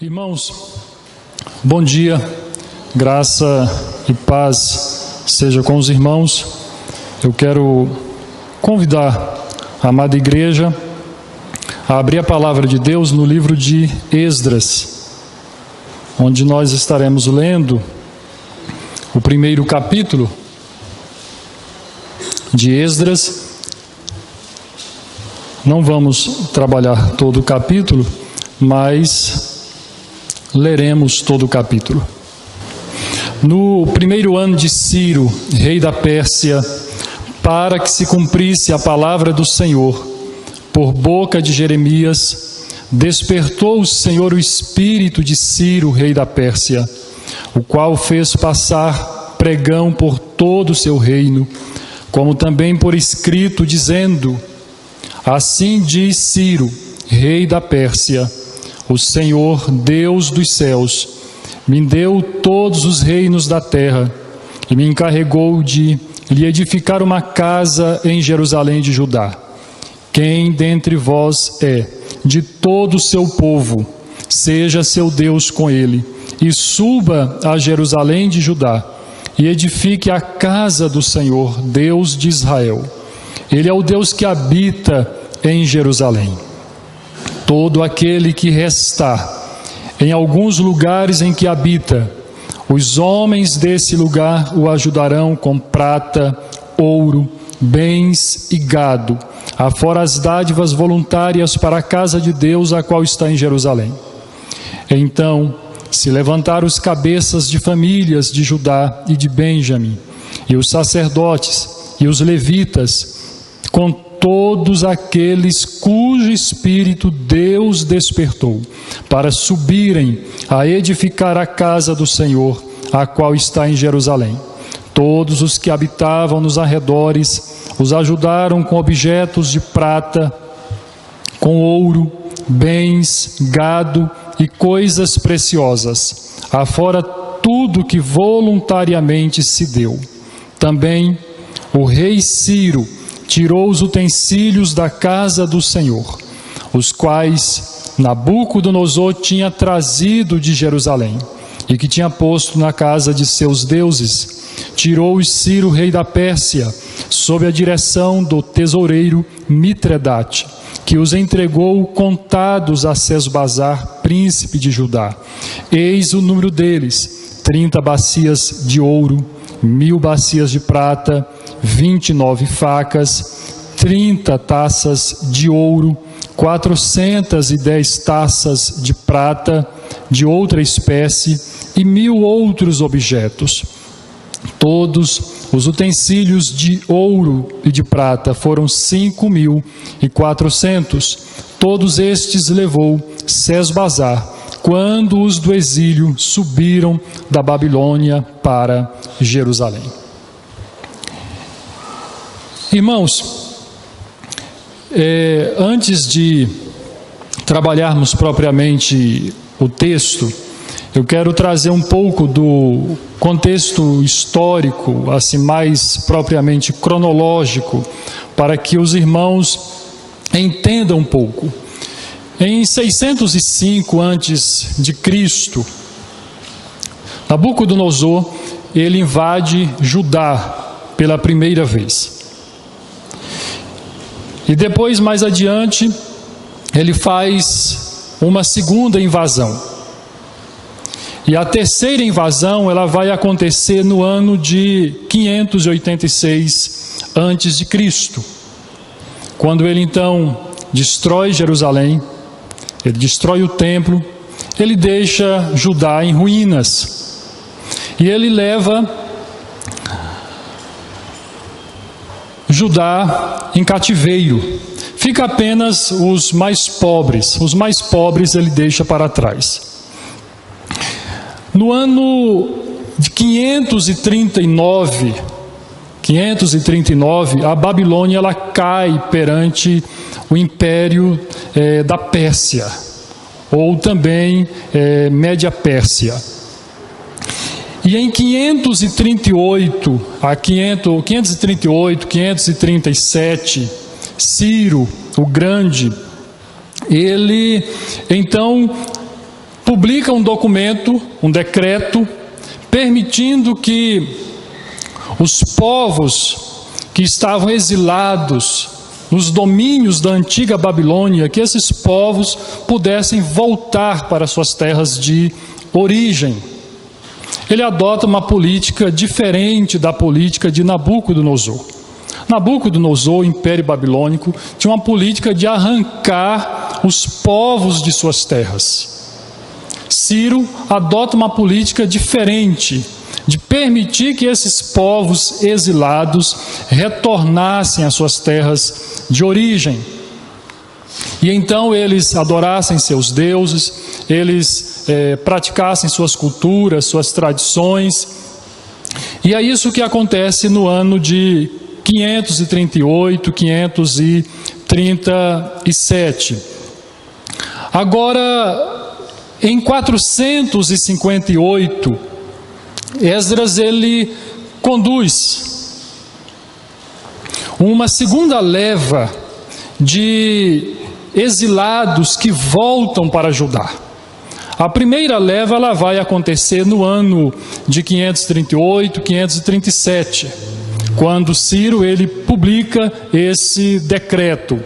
Irmãos, bom dia, graça e paz seja com os irmãos. Eu quero convidar a amada igreja a abrir a palavra de Deus no livro de Esdras, onde nós estaremos lendo o primeiro capítulo de Esdras. Não vamos trabalhar todo o capítulo, mas leremos todo o capítulo. No primeiro ano de Ciro, rei da Pérsia, para que se cumprisse a palavra do Senhor, por boca de Jeremias, despertou o Senhor o espírito de Ciro, rei da Pérsia, o qual fez passar pregão por todo o seu reino, como também por escrito, dizendo: assim diz Ciro, rei da Pérsia: o Senhor, Deus dos céus, me deu todos os reinos da terra e me encarregou de lhe edificar uma casa em Jerusalém de Judá. Quem dentre vós é de todo o seu povo, seja seu Deus com ele, e suba a Jerusalém de Judá, e edifique a casa do Senhor, Deus de Israel. Ele é o Deus que habita em Jerusalém. Todo aquele que restar em alguns lugares em que habita, os homens desse lugar o ajudarão com prata, ouro, bens e gado, afora as dádivas voluntárias para a casa de Deus, a qual está em Jerusalém. Então se levantaram os cabeças de famílias de Judá e de Benjamim, e os sacerdotes e os levitas, com todos aqueles cujo espírito Deus despertou, para subirem a edificar a casa do Senhor, a qual está em Jerusalém. Todos os que habitavam nos arredores os ajudaram com objetos de prata, com ouro, bens, gado e coisas preciosas, afora tudo que voluntariamente se deu. Também o rei Ciro tirou os utensílios da casa do Senhor, os quais Nabucodonosor tinha trazido de Jerusalém, e que tinha posto na casa de seus deuses. Tirou-os Ciro, rei da Pérsia, sob a direção do tesoureiro Mitredate, que os entregou contados a Sesbazar, príncipe de Judá. Eis o número deles: 30 bacias de ouro, 1000 bacias de prata, 29 facas, 30 taças de ouro, 410 taças de prata de outra espécie e 1000 outros objetos. Todos os utensílios de ouro e de prata foram 5.400. Todos estes levou Sesbazar, quando os do exílio subiram da Babilônia para Jerusalém. Irmãos, antes de trabalharmos propriamente o texto, eu quero trazer um pouco do contexto histórico, assim mais propriamente cronológico, para que os irmãos entendam um pouco. Em 605 a.C., Nabucodonosor, ele invade Judá pela primeira vez. E depois, mais adiante, ele faz uma segunda invasão. E a terceira invasão, ela vai acontecer no ano de 586 a.C., quando ele então destrói Jerusalém, ele destrói o templo, ele deixa Judá em ruínas, e ele leva Judá em cativeiro. Fica apenas os mais pobres ele deixa para trás. No ano de 539, a Babilônia ela cai perante o império da Pérsia, ou também Média Pérsia. E em 537, Ciro, o Grande, ele então publica um documento, um decreto, permitindo que os povos que estavam exilados nos domínios da antiga Babilônia, que esses povos pudessem voltar para suas terras de origem. Ele adota uma política diferente da política de Nabucodonosor. Nabucodonosor, o Império Babilônico, tinha uma política de arrancar os povos de suas terras. Ciro adota uma política diferente, de permitir que esses povos exilados retornassem às suas terras de origem. E então eles adorassem seus deuses, eles praticassem suas culturas, suas tradições. E é isso que acontece no ano de 538, 537. Agora, em 458, Esdras ele conduz uma segunda leva de exilados que voltam para Judá. A primeira leva ela vai acontecer no ano de 538, 537, quando Ciro ele publica esse decreto.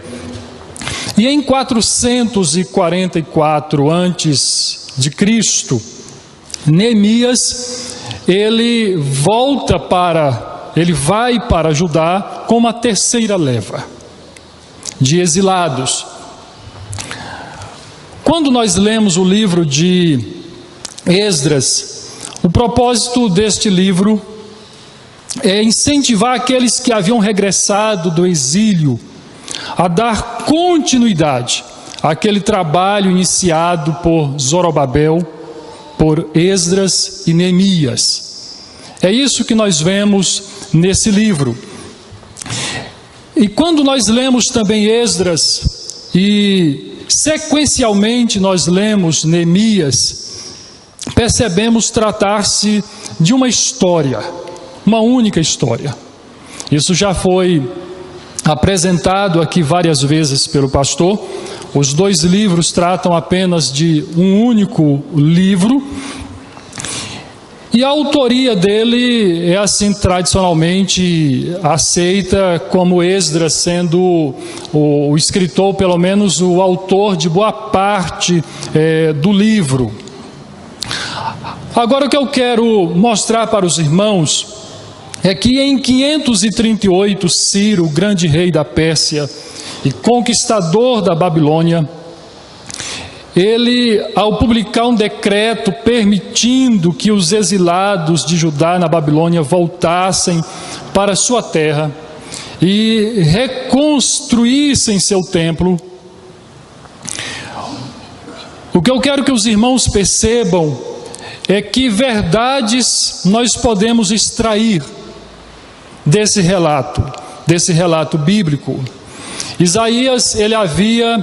E em 444 antes de Cristo, Neemias ele vai para Judá com uma terceira leva de exilados. Quando nós lemos o livro de Esdras, o propósito deste livro é incentivar aqueles que haviam regressado do exílio a dar continuidade àquele trabalho iniciado por Zorobabel, por Esdras e Neemias. É isso que nós vemos nesse livro. E quando nós lemos também Esdras e sequencialmente nós lemos Neemias, percebemos tratar-se de uma história, uma única história. Isso já foi apresentado aqui várias vezes pelo pastor. Os dois livros tratam apenas de um único livro. E a autoria dele é assim tradicionalmente aceita como Esdras sendo o escritor, pelo menos o autor de boa parte do livro. Agora o que eu quero mostrar para os irmãos é que em 538 Ciro, o grande rei da Pérsia e conquistador da Babilônia, ele, ao publicar um decreto permitindo que os exilados de Judá na Babilônia voltassem para sua terra e reconstruíssem seu templo, o que eu quero que os irmãos percebam é que verdades nós podemos extrair desse relato bíblico. Isaías, ele havia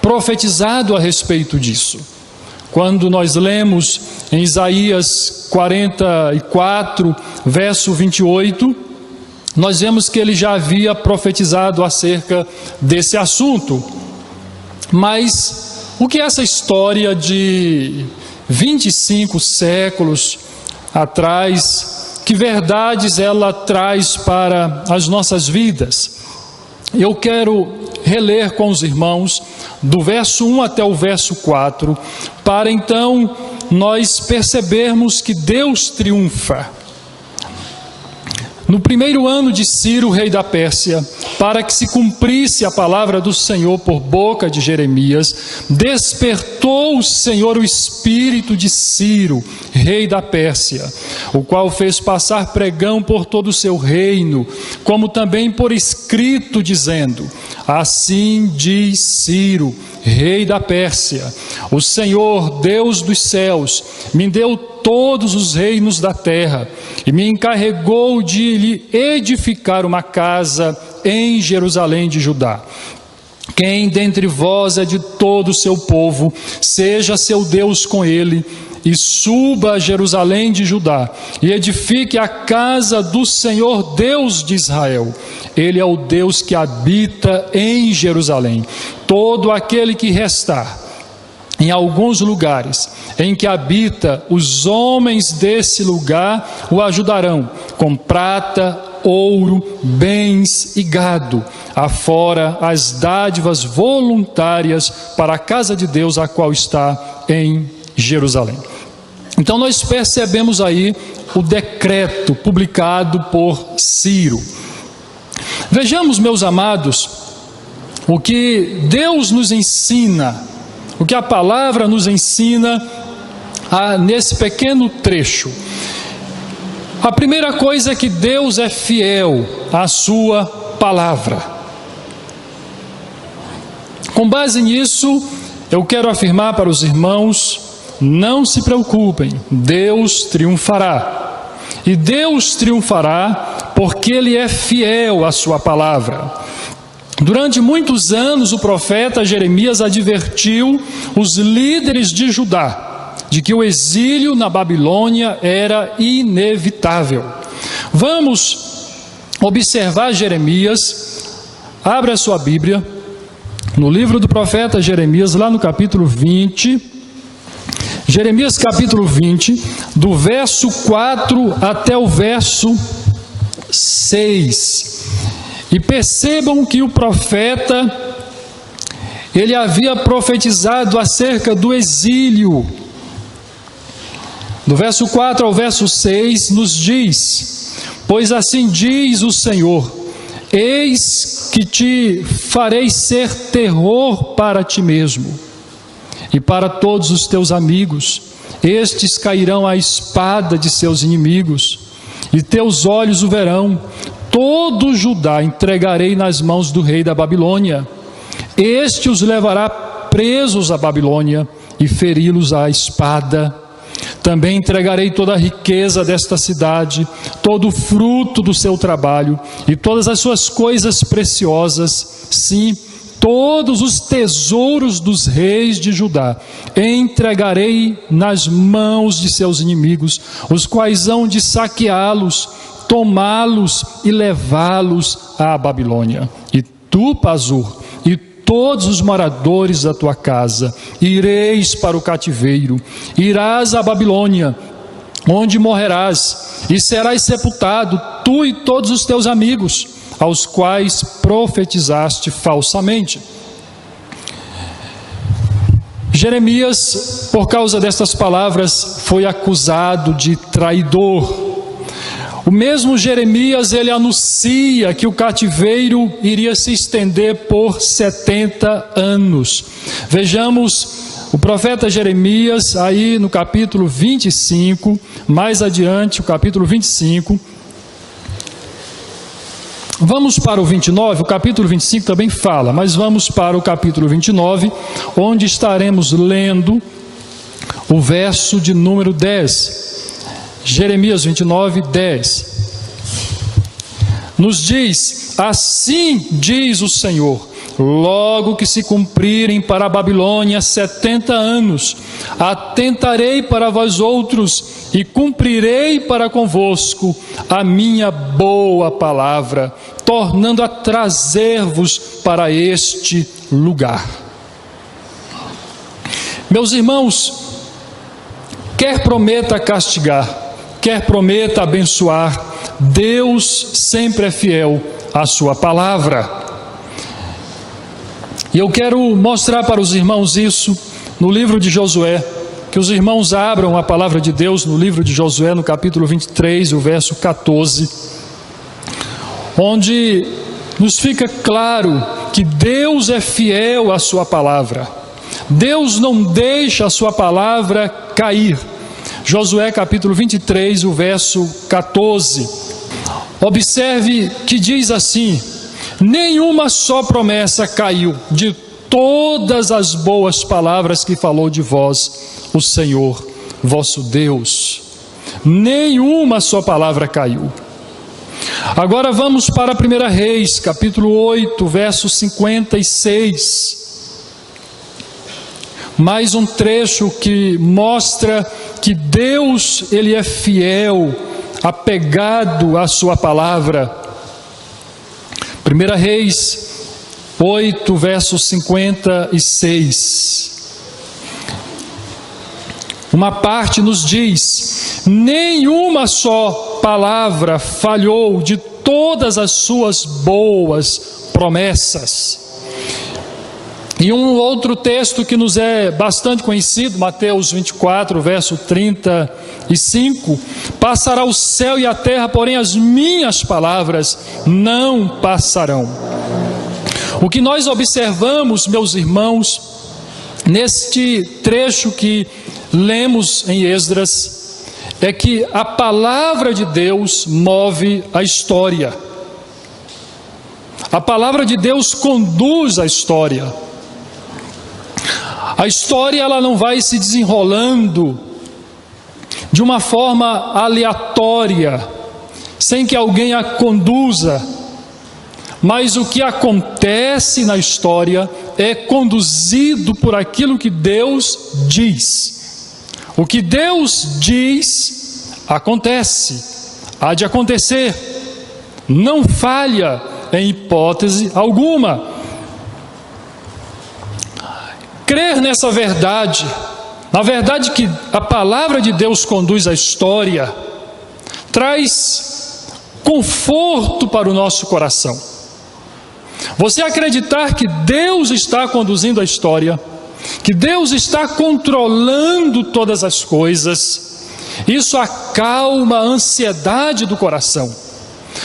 profetizado a respeito disso. Quando nós lemos em Isaías 44, verso 28, nós vemos que ele já havia profetizado acerca desse assunto. Mas o que essa história de 25 séculos atrás, que verdades ela traz para as nossas vidas? Eu quero reler com os irmãos do verso 1 até o verso 4, para então nós percebermos que Deus triunfa. No primeiro ano de Ciro, rei da Pérsia, para que se cumprisse a palavra do Senhor por boca de Jeremias, despertou o Senhor o espírito de Ciro, rei da Pérsia, o qual fez passar pregão por todo o seu reino, como também por escrito, dizendo: assim diz Ciro, rei da Pérsia, o Senhor, Deus dos céus, me deu todos os reinos da terra e me encarregou de lhe edificar uma casa em Jerusalém de Judá. Quem dentre vós é de todo o seu povo, seja seu Deus com ele, e suba a Jerusalém de Judá, e edifique a casa do Senhor Deus de Israel. Ele é o Deus que habita em Jerusalém. Todo aquele que restar, em alguns lugares em que habita, os homens desse lugar o ajudarão com prata, ouro, bens e gado, afora as dádivas voluntárias para a casa de Deus, a qual está em Jerusalém. Então nós percebemos aí o decreto publicado por Ciro. Vejamos, meus amados, o que Deus nos ensina, o que a palavra nos ensina nesse pequeno trecho. A primeira coisa é que Deus é fiel à sua palavra. Com base nisso, eu quero afirmar para os irmãos: não se preocupem, Deus triunfará. E Deus triunfará porque Ele é fiel à sua palavra. Durante muitos anos, o profeta Jeremias advertiu os líderes de Judá de que o exílio na Babilônia era inevitável. Vamos observar Jeremias. Abra a sua Bíblia no livro do profeta Jeremias, lá no capítulo 20. Jeremias capítulo 20, do verso 4 até o verso 6. E percebam que o profeta, ele havia profetizado acerca do exílio. Do verso 4 ao verso 6 nos diz: pois assim diz o Senhor, eis que te farei ser terror para ti mesmo e para todos os teus amigos. Estes cairão à espada de seus inimigos, e teus olhos o verão. Todo Judá entregarei nas mãos do rei da Babilônia. Este os levará presos à Babilônia e feri-los à espada. Também entregarei toda a riqueza desta cidade, todo o fruto do seu trabalho e todas as suas coisas preciosas, sim, todos os tesouros dos reis de Judá entregarei nas mãos de seus inimigos, os quais hão de saqueá-los, tomá-los e levá-los à Babilônia. E tu, Pazur, e todos os moradores da tua casa, ireis para o cativeiro, irás à Babilônia, onde morrerás, e serás sepultado, tu e todos os teus amigos, aos quais profetizaste falsamente. Jeremias, por causa destas palavras, foi acusado de traidor. O mesmo Jeremias, ele anuncia que o cativeiro iria se estender por 70 anos. Vejamos o profeta Jeremias aí no capítulo 25, mais adiante, o capítulo 25. Vamos para o 29, o capítulo 25 também fala, mas vamos para o capítulo 29, onde estaremos lendo o verso de número 10. Jeremias 29, 10. Nos diz: assim diz o Senhor, logo que se cumprirem para a Babilônia 70 anos, atentarei para vós outros e cumprirei para convosco a minha boa palavra, tornando a trazer-vos para este lugar. Meus irmãos, quer prometa castigar, quer prometa abençoar, Deus sempre é fiel à sua palavra. E eu quero mostrar para os irmãos isso no livro de Josué, que os irmãos abram a palavra de Deus no livro de Josué, no capítulo 23, o verso 14, onde nos fica claro que Deus é fiel à sua palavra. Deus não deixa a sua palavra cair. Josué capítulo 23, o verso 14. Observe que diz assim: nenhuma só promessa caiu de todas as boas palavras que falou de vós o Senhor vosso Deus. Nenhuma só palavra caiu. Agora vamos para 1 Reis, capítulo 8, verso 56. Mais um trecho que mostra que Deus, ele é fiel, apegado à sua palavra. 1 Reis 8, verso 56. uma parte nos diz: nenhuma só palavra falhou de todas as suas boas promessas. E um outro texto que nos é bastante conhecido, Mateus 24, verso 35, passará o céu e a terra, porém as minhas palavras não passarão. O que nós observamos, meus irmãos, neste trecho que lemos em Esdras, é que a palavra de Deus move a história. A palavra de Deus conduz a história. A história, ela não vai se desenrolando de uma forma aleatória, sem que alguém a conduza. Mas o que acontece na história é conduzido por aquilo que Deus diz. O que Deus diz, acontece, há de acontecer, não falha em hipótese alguma. Crer nessa verdade, na verdade que a palavra de Deus conduz a história, traz conforto para o nosso coração. Você acreditar que Deus está conduzindo a história, que Deus está controlando todas as coisas, isso acalma a ansiedade do coração.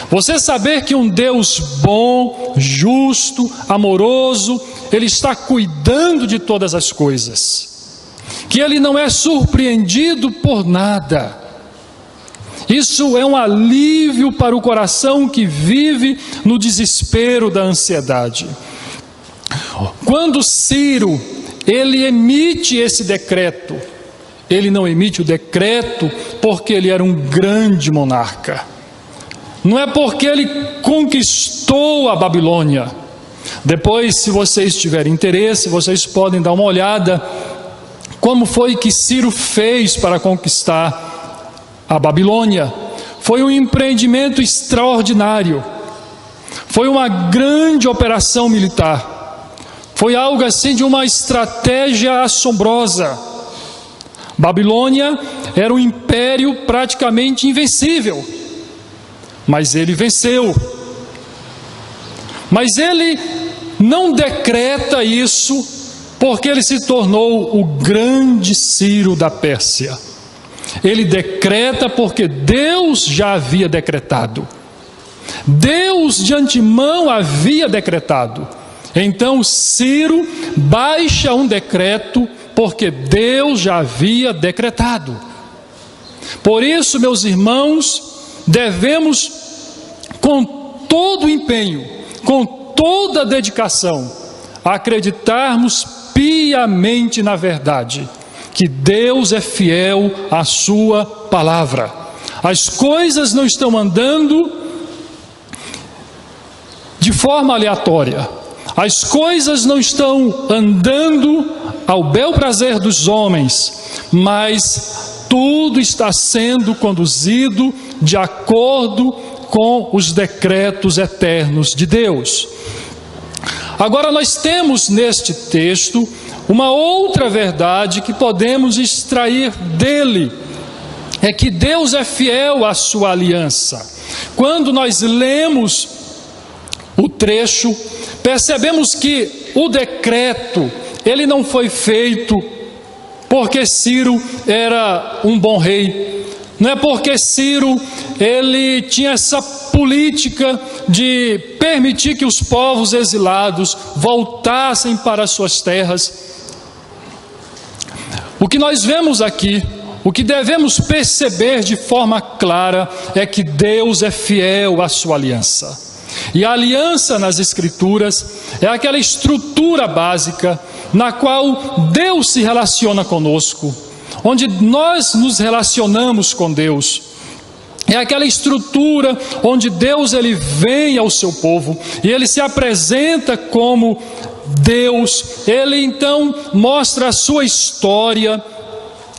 Você saber que um Deus bom, justo, amoroso, Ele está cuidando de todas as coisas, que Ele não é surpreendido por nada. Isso é um alívio para o coração que vive no desespero da ansiedade. Quando Ciro, ele emite esse decreto, ele não emite o decreto porque ele era um grande monarca. Não é porque ele conquistou a Babilônia. Depois, se vocês tiverem interesse, vocês podem dar uma olhada como foi que Ciro fez para conquistar a Babilônia. Foi um empreendimento extraordinário. Foi uma grande operação militar. Foi algo assim de uma estratégia assombrosa. Babilônia era um império praticamente invencível. Mas ele venceu. Mas ele não decreta isso porque ele se tornou o grande Ciro da Pérsia. Ele decreta porque Deus já havia decretado. Deus de antemão havia decretado. Então Ciro baixa um decreto porque Deus já havia decretado. Por isso, meus irmãos, devemos, com todo o empenho, com toda a dedicação, acreditarmos piamente na verdade, que Deus é fiel à sua palavra. As coisas não estão andando de forma aleatória. As coisas não estão andando ao bel prazer dos homens, mas tudo está sendo conduzido de acordo com os decretos eternos de Deus. Agora nós temos neste texto uma outra verdade que podemos extrair dele, é que Deus é fiel à sua aliança. Quando nós lemos o trecho, percebemos que o decreto, ele não foi feito porque Ciro era um bom rei. Não é porque Ciro, ele tinha essa política de permitir que os povos exilados voltassem para suas terras. O que nós vemos aqui, o que devemos perceber de forma clara, é que Deus é fiel à sua aliança. E a aliança nas Escrituras é aquela estrutura básica na qual Deus se relaciona conosco, onde nós nos relacionamos com Deus. É aquela estrutura onde Deus ele vem ao seu povo e ele se apresenta como Deus. Ele então mostra a sua história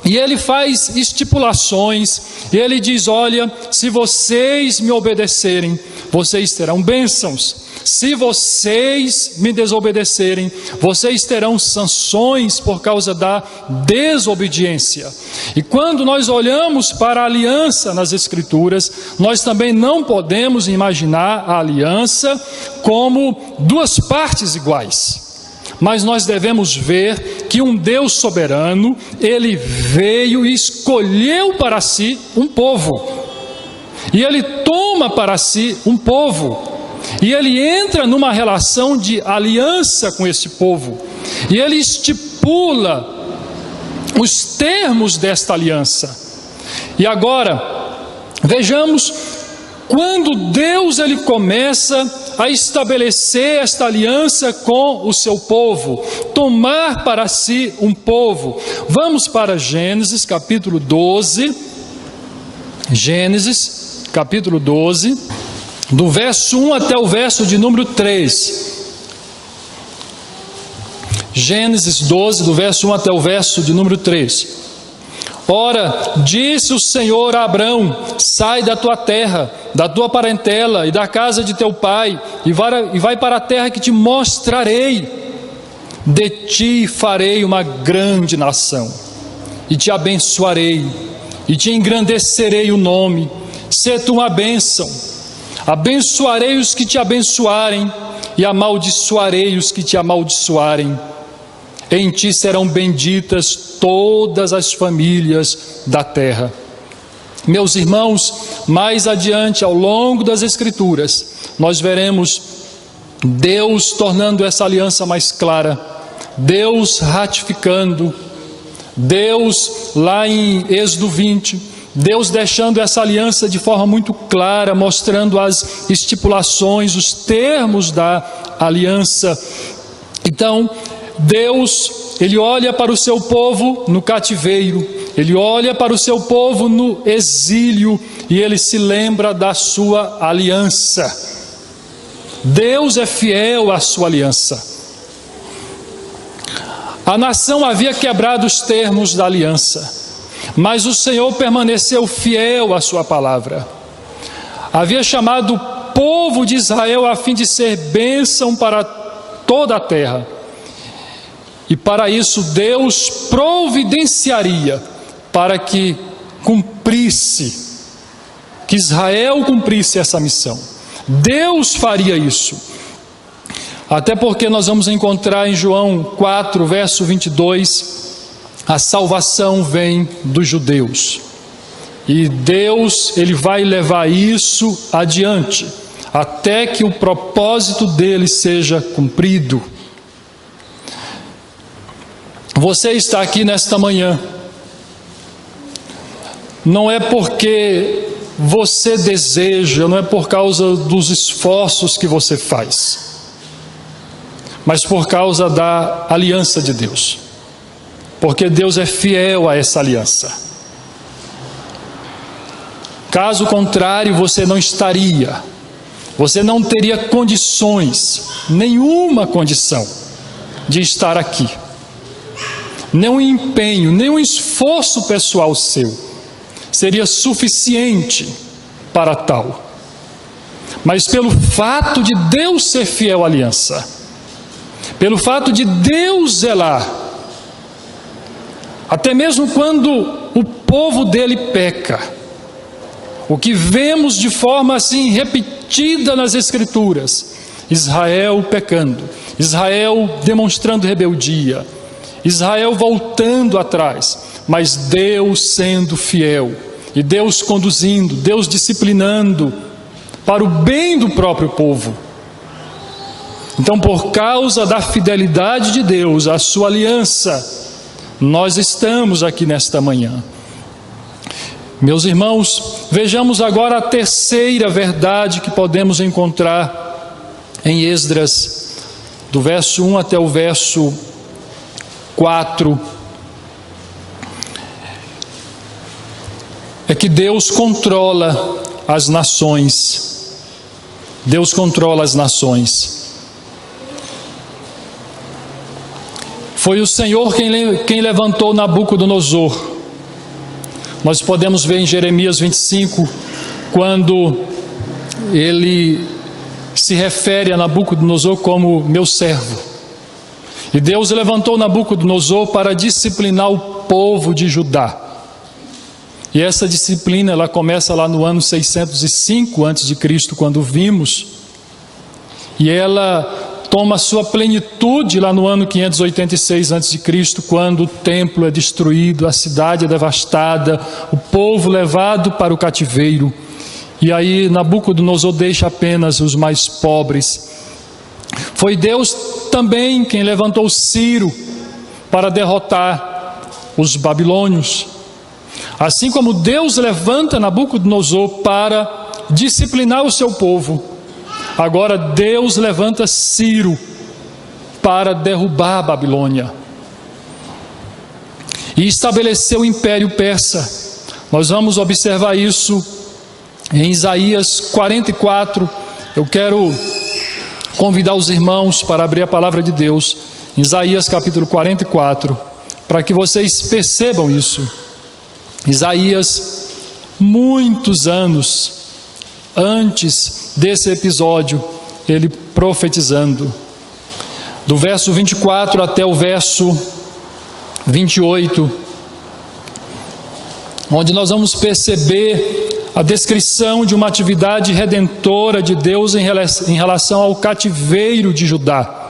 e ele faz estipulações. E ele diz: olha, se vocês me obedecerem, vocês terão bênçãos. se vocês me desobedecerem, vocês terão sanções por causa da desobediência. E quando nós olhamos para a aliança nas Escrituras, nós também não podemos imaginar a aliança como duas partes iguais. Mas nós devemos ver que um Deus soberano, Ele veio e escolheu para si um povo. E Ele toma para si um povo. E Ele entra numa relação de aliança com esse povo. E Ele estipula os termos desta aliança. E agora, vejamos quando Deus ele começa a estabelecer esta aliança com o seu povo, tomar para si um povo. Vamos para Gênesis capítulo 12, Gênesis capítulo 12, do verso 1 até o verso de número 3. Gênesis 12, do verso 1 até o verso de número 3. Ora, disse o Senhor a Abrão: sai da tua terra, da tua parentela e da casa de teu pai, e vai para a terra que te mostrarei. De ti farei uma grande nação, e te abençoarei, e te engrandecerei o nome. Sê tu uma bênção. Abençoarei os que te abençoarem, e amaldiçoarei os que te amaldiçoarem. Em ti serão benditas todas as famílias da terra. Meus irmãos, mais adiante, ao longo das Escrituras, nós veremos Deus tornando essa aliança mais clara, Deus ratificando, Deus lá em Êxodo 20, Deus deixando essa aliança de forma muito clara, mostrando as estipulações, os termos da aliança. Então, Deus, Ele olha para o seu povo no cativeiro, Ele olha para o seu povo no exílio, e Ele se lembra da sua aliança. Deus é fiel à sua aliança. A nação havia quebrado os termos da aliança, mas o Senhor permaneceu fiel à sua palavra. Havia chamado o povo de Israel a fim de ser bênção para toda a terra. E para isso Deus providenciaria para que Israel cumprisse essa missão. Deus faria isso. Até porque nós vamos encontrar em João 4, verso 22, a salvação vem dos judeus. E Deus, Ele vai levar isso adiante, até que o propósito dele seja cumprido. Você está aqui nesta manhã, não é porque você deseja, não é por causa dos esforços que você faz, mas por causa da aliança de Deus, porque Deus é fiel a essa aliança. Caso contrário, você não estaria, você não teria condições, nenhuma condição de estar aqui. Nenhum empenho, nenhum esforço pessoal seu seria suficiente para tal. Mas pelo fato de Deus ser fiel à aliança, pelo fato de Deus zelar, até mesmo quando o povo dele peca, o que vemos de forma assim repetida nas Escrituras, Israel pecando, Israel demonstrando rebeldia, Israel voltando atrás, mas Deus sendo fiel, e Deus conduzindo, Deus disciplinando, para o bem do próprio povo. Então, por causa da fidelidade de Deus, a sua aliança, nós estamos aqui nesta manhã. Meus irmãos, vejamos agora a terceira verdade que podemos encontrar em Esdras, do verso 1 até o verso 4, é que Deus controla as nações. Deus controla as nações. Foi o Senhor quem levantou Nabucodonosor. Nós podemos ver em Jeremias 25, quando ele se refere a Nabucodonosor como meu servo. E Deus levantou Nabucodonosor para disciplinar o povo de Judá. E essa disciplina, ela começa lá no ano 605 a.C., quando vimos, e ela toma sua plenitude lá no ano 586 a.C., quando o templo é destruído, a cidade é devastada, o povo levado para o cativeiro. E aí Nabucodonosor deixa apenas os mais pobres. Foi Deus também quem levantou Ciro para derrotar os babilônios. Assim como Deus levanta Nabucodonosor para disciplinar o seu povo, agora Deus levanta Ciro para derrubar a Babilônia e estabelecer o Império Persa. Nós vamos observar isso em Isaías 44. Eu quero convidar os irmãos para abrir a palavra de Deus, em Isaías capítulo 44, para que vocês percebam isso. Isaías, muitos anos antes desse episódio, ele profetizando, do verso 24 até o verso 28, onde nós vamos perceber a descrição de uma atividade redentora de Deus em relação ao cativeiro de Judá.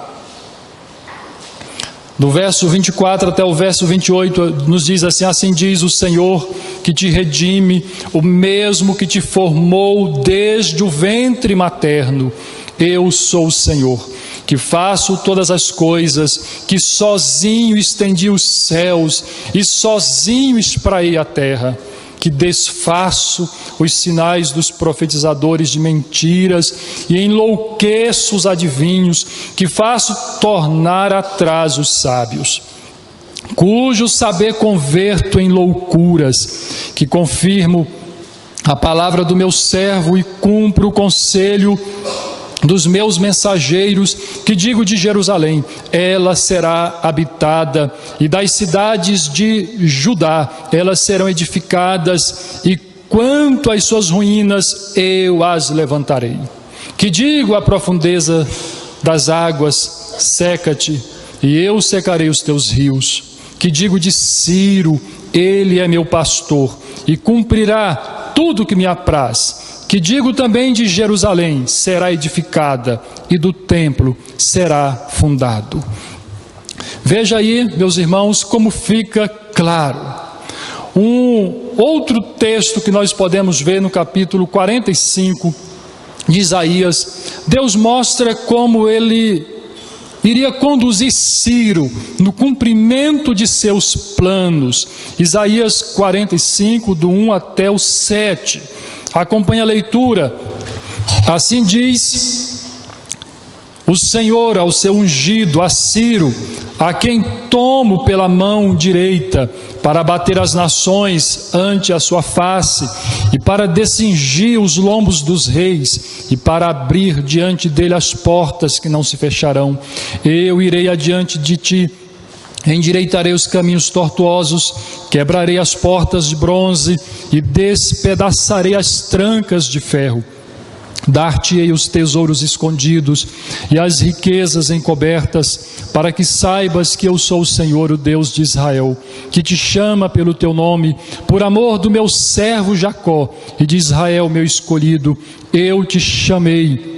Do verso 24 até o verso 28 nos diz assim: assim diz o Senhor que te redime, o mesmo que te formou desde o ventre materno. Eu sou o Senhor, que faço todas as coisas, que sozinho estendi os céus e sozinho espraiei a terra, que desfaço os sinais dos profetizadores de mentiras e enlouqueço os adivinhos, que faço tornar atrás os sábios, cujo saber converto em loucuras, que confirmo a palavra do meu servo e cumpro o conselho dos meus mensageiros, que digo de Jerusalém, ela será habitada, e das cidades de Judá, elas serão edificadas, e quanto às suas ruínas, eu as levantarei. Que digo à profundeza das águas, seca-te, e eu secarei os teus rios. Que digo de Ciro, ele é meu pastor, e cumprirá tudo o que me apraz. Que digo também de Jerusalém, será edificada, e do templo será fundado. Veja aí, meus irmãos, como fica claro. Um outro texto que nós podemos ver no capítulo 45 de Isaías, Deus mostra como ele iria conduzir Ciro no cumprimento de seus planos. Isaías 45, do 1 até o 7. Acompanhe a leitura. Assim diz o Senhor ao seu ungido, a Ciro, a quem tomo pela mão direita, para abater as nações ante a sua face, e para descingir os lombos dos reis, e para abrir diante dele as portas que não se fecharão. Eu irei adiante de ti, endireitarei os caminhos tortuosos, quebrarei as portas de bronze e despedaçarei as trancas de ferro. Dar-te-ei os tesouros escondidos e as riquezas encobertas, para que saibas que eu sou o Senhor, o Deus de Israel, que te chama pelo teu nome, por amor do meu servo Jacó e de Israel, meu escolhido. Eu te chamei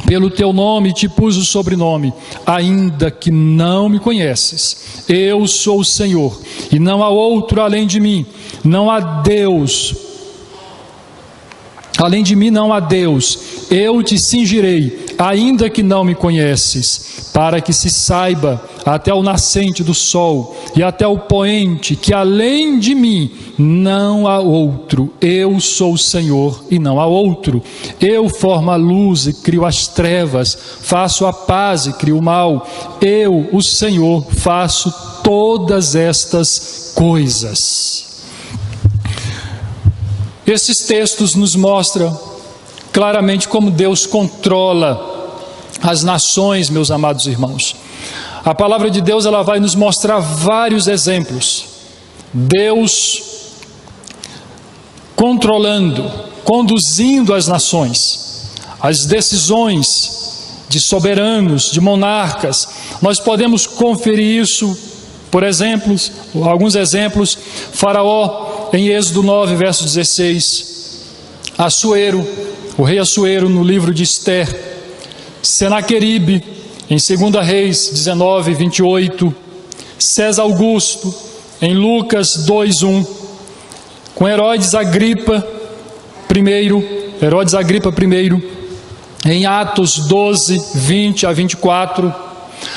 pelo teu nome, te pus o sobrenome, ainda que não me conheces. Eu sou o Senhor, e não há outro além de mim. Não há Deus, além de mim não há Deus. Eu te cingirei, ainda que não me conheces, para que se saiba até o nascente do sol e até o poente, que além de mim não há outro. Eu sou o Senhor e não há outro. Eu formo a luz e crio as trevas, faço a paz e crio o mal. Eu, o Senhor, faço todas estas coisas. Esses textos nos mostram claramente como Deus controla as nações, meus amados irmãos. A palavra de Deus, ela vai nos mostrar vários exemplos. Deus controlando, conduzindo as nações. as decisões de soberanos, de monarcas. Nós podemos conferir isso, por exemplo, alguns exemplos: Faraó, em Êxodo 9, verso 16, Assuero, o rei Assuero, no livro de Esther, Senaqueribe, em 2 Reis 19, 28, César Augusto, em Lucas 2, 1, com Herodes Agripa I, em Atos 12, 20 a 24.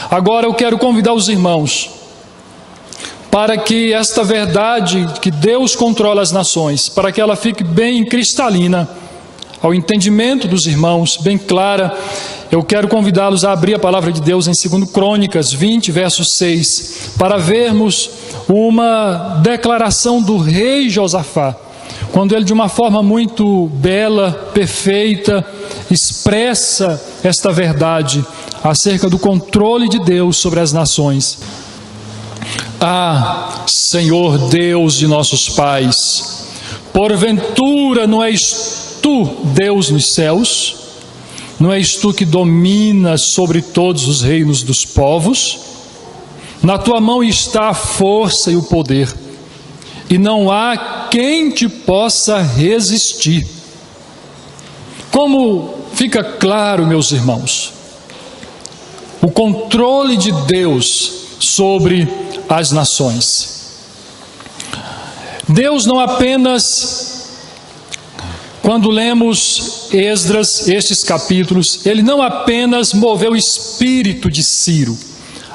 Agora eu quero convidar os irmãos para que esta verdade que Deus controla as nações, para que ela fique bem cristalina ao entendimento dos irmãos, bem clara. Eu quero convidá-los a abrir a palavra de Deus em 2 Crônicas 20, verso 6, para vermos uma declaração do rei Josafá, quando ele, de uma forma muito bela, perfeita, expressa esta verdade acerca do controle de Deus sobre as nações. Ah, Senhor Deus de nossos pais, porventura não és Tu, Deus nos céus? Não és Tu que dominas sobre todos os reinos dos povos? Na Tua mão está a força e o poder, e não há quem te possa resistir. Como fica claro, meus irmãos, o controle de Deus sobre as nações. Deus não apenas, quando lemos Esdras, estes capítulos, Ele não apenas moveu o espírito de Ciro,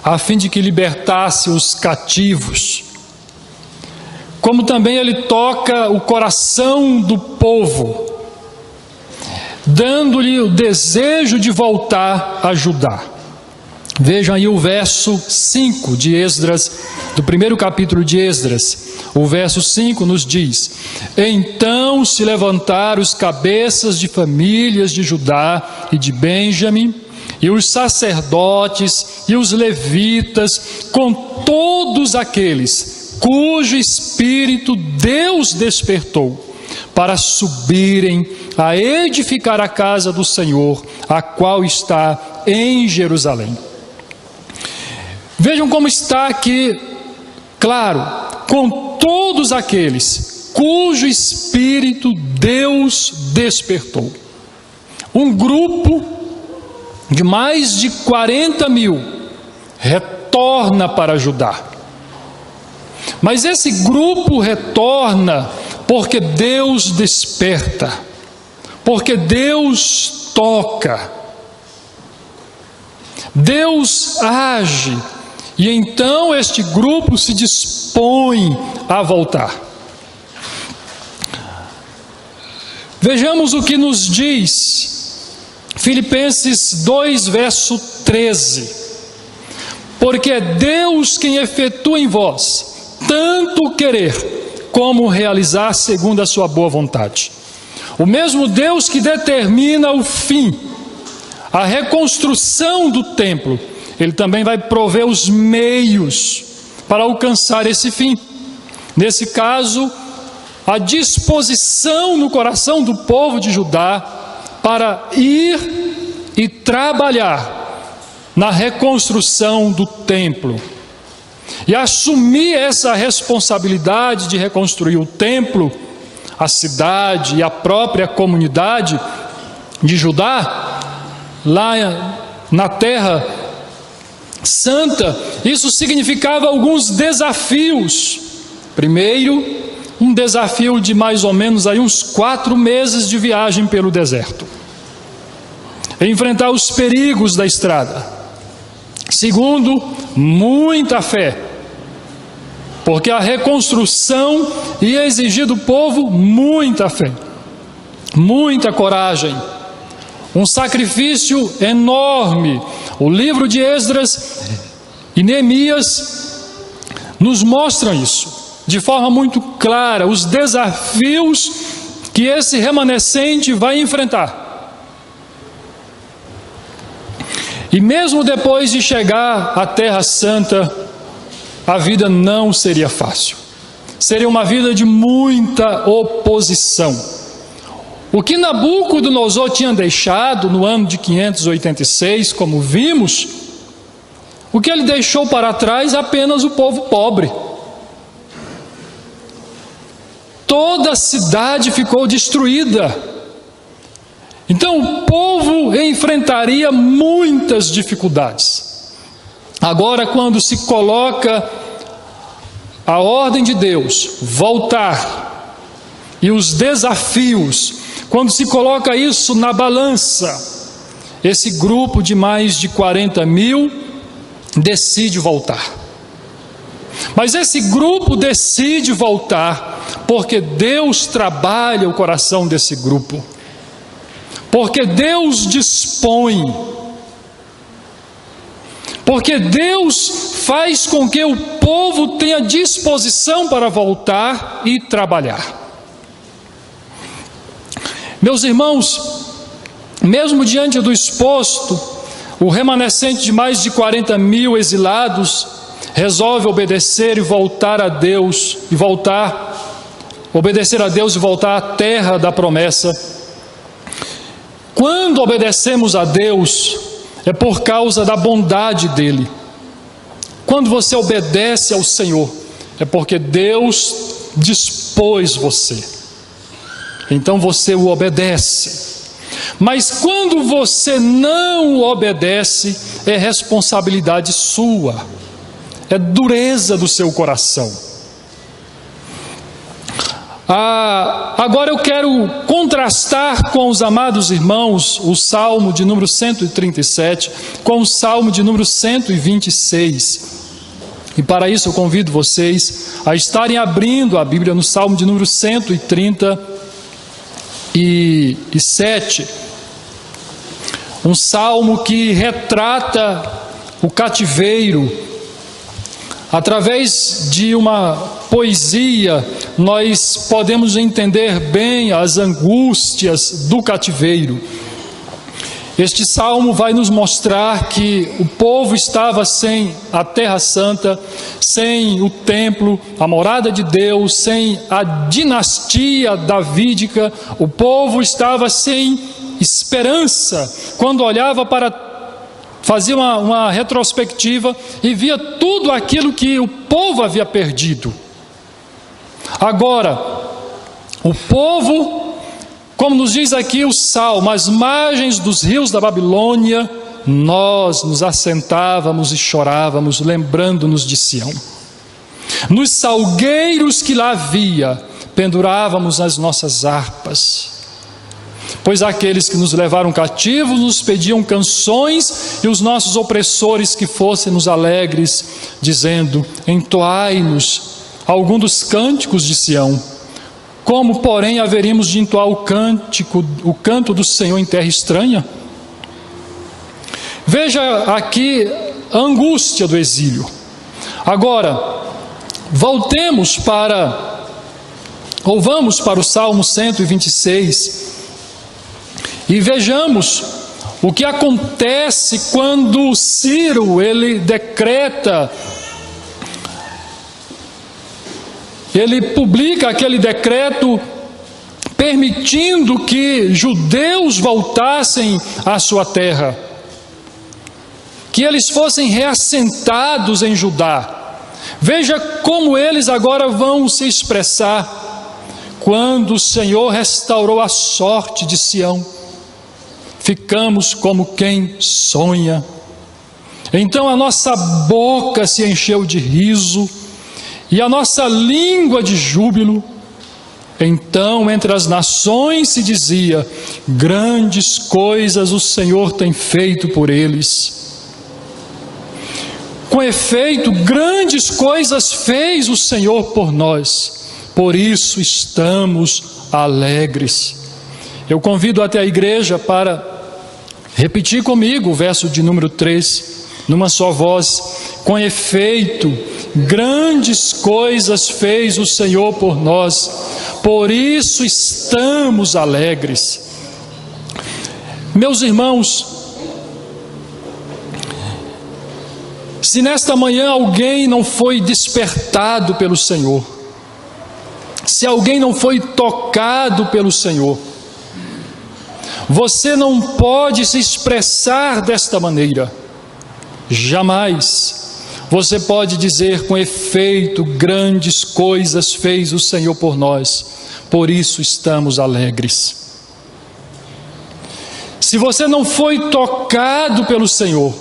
a fim de que libertasse os cativos, como também Ele toca o coração do povo, dando-lhe o desejo de voltar a Judá. Vejam aí o verso 5 de Esdras, do primeiro capítulo de Esdras. O verso 5 nos diz: então se levantaram os cabeças de famílias de Judá e de Benjamim, e os sacerdotes e os levitas, com todos aqueles cujo espírito Deus despertou, para subirem a edificar a casa do Senhor, a qual está em Jerusalém. Vejam como está aqui, claro, com todos aqueles cujo espírito Deus despertou. Um grupo de mais de 40 mil retorna para Judá. Mas esse grupo retorna porque Deus desperta, porque Deus toca, Deus age, e então este grupo se dispõe a voltar. Vejamos o que nos diz Filipenses 2, verso 13: porque é Deus quem efetua em vós tanto querer como realizar segundo a sua boa vontade. O mesmo Deus que determina o fim, a reconstrução do templo, Ele também vai prover os meios para alcançar esse fim. Nesse caso, a disposição no coração do povo de Judá para ir e trabalhar na reconstrução do templo. E assumir essa responsabilidade de reconstruir o templo, a cidade e a própria comunidade de Judá, lá na terra santa. Isso significava alguns desafios. Primeiro, um desafio de mais ou menos aí uns 4 meses de viagem pelo deserto, enfrentar os perigos da estrada. Segundo, muita fé, porque a reconstrução ia exigir do povo muita fé, muita coragem, um sacrifício enorme. O livro de Esdras e Neemias nos mostram isso de forma muito clara, os desafios que esse remanescente vai enfrentar. E mesmo depois de chegar à Terra Santa, a vida não seria fácil. Seria uma vida de muita oposição. O que Nabucodonosor tinha deixado no ano de 586, como vimos, o que ele deixou para trás apenas o povo pobre. Toda a cidade ficou destruída. Então o povo enfrentaria muitas dificuldades. Agora, quando se coloca a ordem de Deus, voltar, e os desafios, quando se coloca isso na balança, esse grupo de mais de 40 mil decide voltar. Mas esse grupo decide voltar porque Deus trabalha o coração desse grupo, porque Deus dispõe, porque Deus faz com que o povo tenha disposição para voltar e trabalhar. Meus irmãos, mesmo diante do exposto, o remanescente de mais de 40 mil exilados resolve obedecer e voltar a Deus, obedecer a Deus e voltar à terra da promessa. Quando obedecemos a Deus, é por causa da bondade dele. Quando você obedece ao Senhor, é porque Deus dispôs você. Então você o obedece. Mas quando você não obedece, é responsabilidade sua, é dureza do seu coração. Agora eu quero contrastar com os amados irmãos o Salmo de número 137 com o Salmo de número 126. E para isso eu convido vocês a estarem abrindo a Bíblia no Salmo de número 137. Um salmo que retrata o cativeiro. Através de uma poesia, nós podemos entender bem as angústias do cativeiro. Este salmo vai nos mostrar que o povo estava sem a terra santa, sem o templo, a morada de Deus, sem a dinastia davídica. O povo estava sem esperança. Quando olhava fazia uma retrospectiva e via tudo aquilo que o povo havia perdido. Agora, o povo, como nos diz aqui o Salmo, às margens dos rios da Babilônia, nós nos assentávamos e chorávamos, lembrando-nos de Sião. Nos salgueiros que lá havia, pendurávamos as nossas harpas. Pois aqueles que nos levaram cativos nos pediam canções, e os nossos opressores que fôssemos alegres, dizendo: entoai-nos algum dos cânticos de Sião. Como, porém, haveríamos de entoar o canto do Senhor em terra estranha? Veja aqui a angústia do exílio. Agora, vamos para o Salmo 126 e vejamos o que acontece quando Ciro, ele publica aquele decreto permitindo que judeus voltassem à sua terra, que eles fossem reassentados em Judá. Veja como eles agora vão se expressar. Quando o Senhor restaurou a sorte de Sião, ficamos como quem sonha. Então a nossa boca se encheu de riso e a nossa língua de júbilo. Então entre as nações se dizia: grandes coisas o Senhor tem feito por eles. Com efeito, grandes coisas fez o Senhor por nós, por isso estamos alegres. Eu convido até a igreja para repetir comigo o verso de número 3, numa só voz. Com efeito, grandes coisas fez o Senhor por nós, por isso estamos alegres. Meus irmãos, se nesta manhã alguém não foi despertado pelo Senhor, se alguém não foi tocado pelo Senhor, Você não pode se expressar desta maneira. Jamais. Você pode dizer com efeito: grandes coisas fez o Senhor por nós, por isso estamos alegres. Se você não foi tocado pelo Senhor,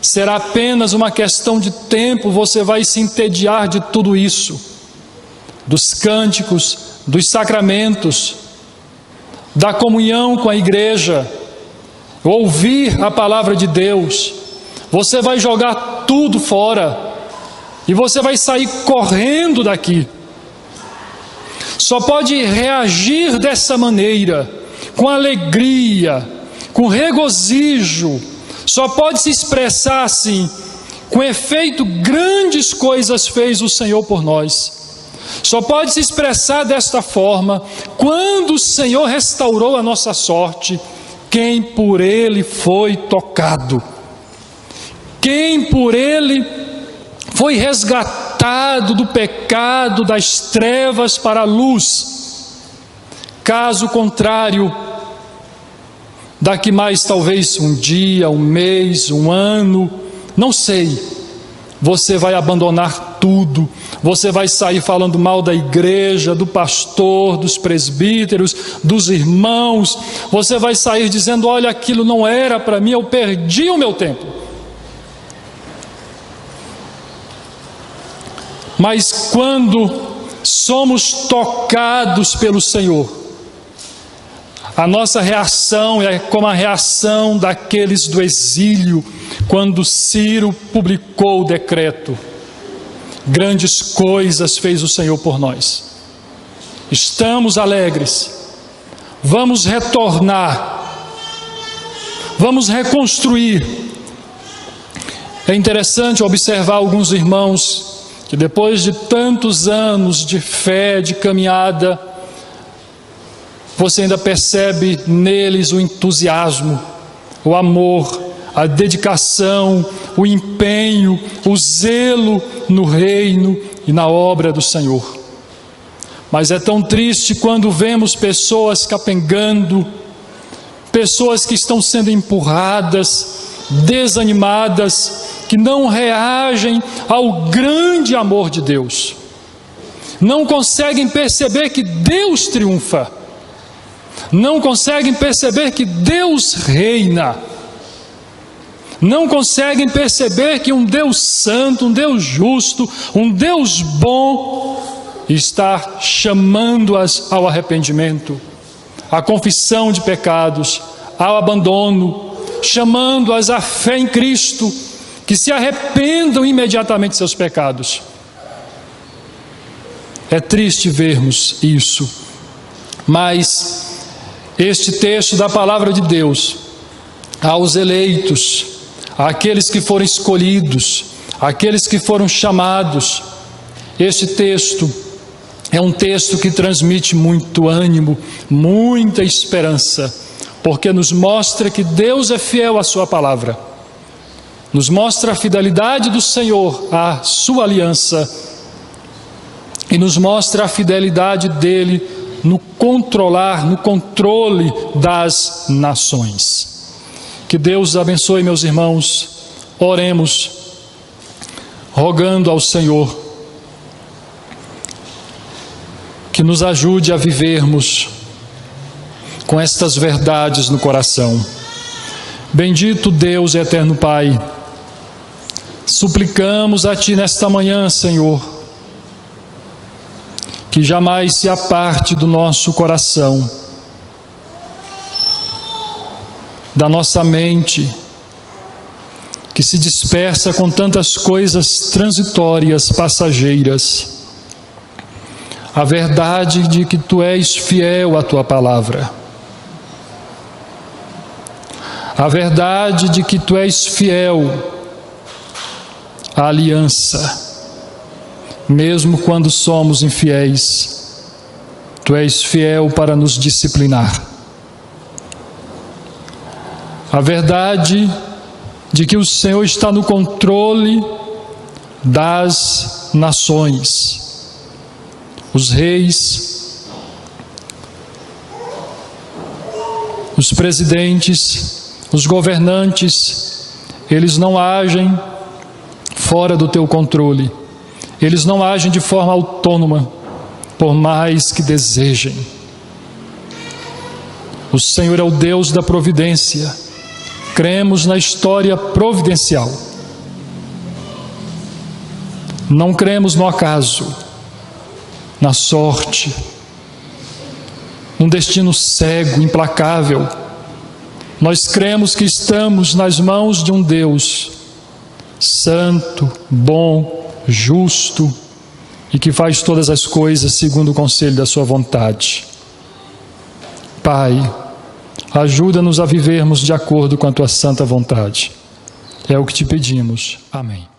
será apenas uma questão de tempo, você vai se entediar de tudo isso, dos cânticos, dos sacramentos, da comunhão com a igreja, ouvir a palavra de Deus. Você vai jogar tudo fora e você vai sair correndo daqui. Só pode reagir dessa maneira, com alegria, com regozijo. Só pode se expressar assim: com efeito, grandes coisas fez o Senhor por nós. Só pode se expressar desta forma quando o Senhor restaurou a nossa sorte. Quem por Ele foi tocado, quem por Ele foi resgatado do pecado, das trevas para a luz. Caso contrário, daqui mais talvez um dia, um mês, um ano, não sei, você vai abandonar tudo. Você vai sair falando mal da igreja, do pastor, dos presbíteros, dos irmãos. Você vai sair dizendo: olha, aquilo não era para mim, eu perdi o meu tempo. Mas quando somos tocados pelo Senhor, a nossa reação é como a reação daqueles do exílio, quando Ciro publicou o decreto: grandes coisas fez o Senhor por nós. Estamos alegres, vamos retornar, vamos reconstruir. É interessante observar alguns irmãos que depois de tantos anos de fé, de caminhada, você ainda percebe neles o entusiasmo, o amor, a dedicação, o empenho, o zelo no reino e na obra do Senhor. Mas é tão triste quando vemos pessoas capengando, pessoas que estão sendo empurradas, desanimadas, que não reagem ao grande amor de Deus, não conseguem perceber que Deus triunfa, não conseguem perceber que Deus reina, não conseguem perceber que um Deus santo, um Deus justo, um Deus bom está chamando-as ao arrependimento, à confissão de pecados, ao abandono, chamando-as à fé em Cristo, que se arrependam imediatamente de seus pecados. É triste vermos isso, mas este texto da palavra de Deus aos eleitos, àqueles que foram escolhidos, àqueles que foram chamados, este texto é um texto que transmite muito ânimo, muita esperança, porque nos mostra que Deus é fiel à sua palavra, nos mostra a fidelidade do Senhor à sua aliança e nos mostra a fidelidade dele no controle das nações. Que Deus abençoe, meus irmãos. Oremos, rogando ao Senhor que nos ajude a vivermos com estas verdades no coração. Bendito Deus e eterno Pai, suplicamos a Ti nesta manhã, Senhor, que jamais se aparte do nosso coração, da nossa mente, que se dispersa com tantas coisas transitórias, passageiras, a verdade de que Tu és fiel à Tua palavra, a verdade de que Tu és fiel à aliança, mesmo quando somos infiéis, Tu és fiel para nos disciplinar. A verdade de que o Senhor está no controle das nações. Os reis os presidentes, os governantes, eles não agem fora do teu controle. Eles não agem de forma autônoma, por mais que desejem. O Senhor é o Deus da providência. Cremos na história providencial. Não cremos no acaso, na sorte, num destino cego, implacável. Nós cremos que estamos nas mãos de um Deus santo, bom, justo e que faz todas as coisas segundo o conselho da sua vontade. Pai, ajuda-nos a vivermos de acordo com a tua santa vontade. É o que te pedimos. Amém.